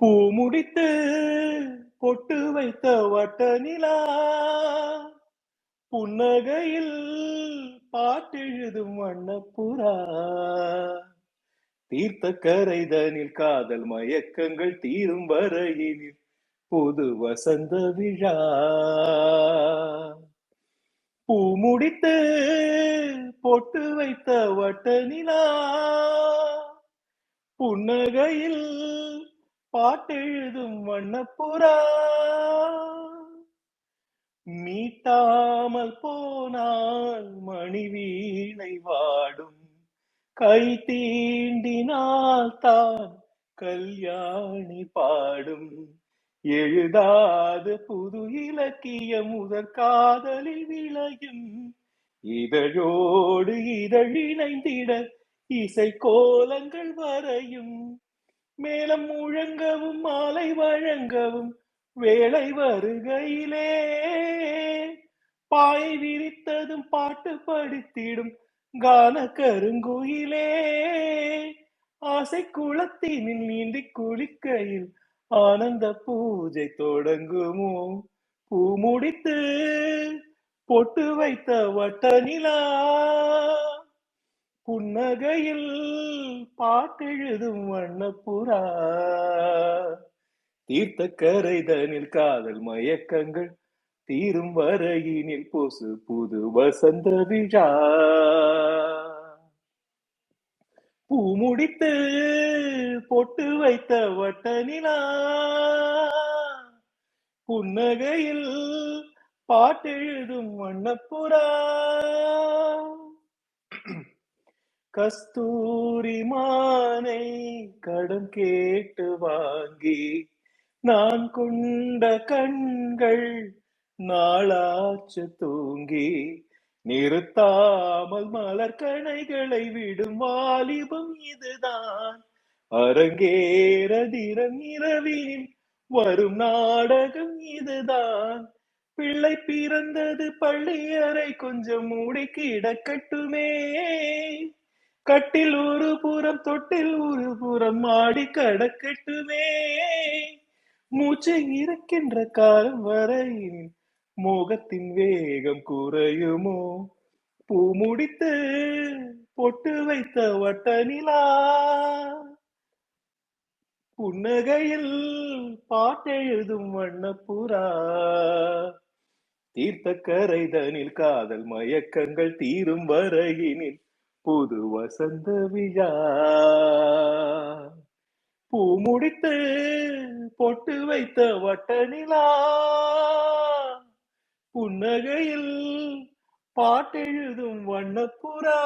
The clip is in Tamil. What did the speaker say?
பூ முடித்து பொட்டு வைத்த வட்ட நிலா புன்னகையில் பாட்டெழுதும் வண்ணப்புறா தீர்த்த கரைதனில் காதல் மயக்கங்கள் தீரும் வரையினில் புது வசந்த விழா பூ முடித்து பொட்டு வைத்த வட்ட நிலா புன்னகையில் பாட்டெழுதும் வண்ணப்புறா மீட்டாமல் போனால் மணி வீணை வாடும் கை தீண்டினால் தான் கல்யாணி பாடும் எழுதாத புது இலக்கியம் முதற் காதலில் விளையும் இதழோடு இதழ் இணைந்திட இசை கோலங்கள் வரையும் மேலம் முழங்கவும் மாலை வழங்கவும் வேளை வருகையிலே பாயை விரித்ததும் பாட்டு படித்திடும் கான கருங்குயிலே ஆசை குளத்தினில் நீந்தி குளிக்கையில் ஆனந்த பூஜை தொடங்குமோ பூ முடித்து பொட்டு வைத்த வட்ட நிலா புன்னகையில் பாட்டெழுதும் வண்ணப்புறா தீர்த்த கரைதனில் காதல் மயக்கங்கள் தீரும் வரையினில் பொசு புது வசந்த விழா பூ முடித்து பொட்டு வைத்த வட்ட நிலா புன்னகையில் பாட்டெழுதும் வண்ணப்புறா கஸ்தூரி மானை கடன் கேட்டு வாங்கி நான் கொண்ட கண்கள் நாளாச்சு தூங்கி நிறுத்தாமல் மலர் கணைகளை விடும் வாலிபம் இதுதான் அரங்கேற தினம் இரவில் வரும் நாடகம் இதுதான் பிள்ளை பிறந்தது பள்ளி அறை கொஞ்சம் மூடி கிடக்கட்டுமே கட்டில் ஒரு புறம் தொட்டில் ஒரு புறம் ஆடி கடக்கட்டுமே மூச்சை இருக்கின்ற காலம் வரையில் மோகத்தின் வேகம் குறையுமோ பூ முடித்து பொட்டு வைத்த வட்ட நிலா புன்னகையில் பாட்டெழுதும் வண்ணப்புறா தீர்த்த கரைதனில் காதல் மயக்கங்கள் தீரும் வரையினில் புது வசந்த விழா பூ முடித்து பொட்டு வைத்த வட்ட நிலா புன்னகையில் பாட்டெழுதும் வண்ணப்புறா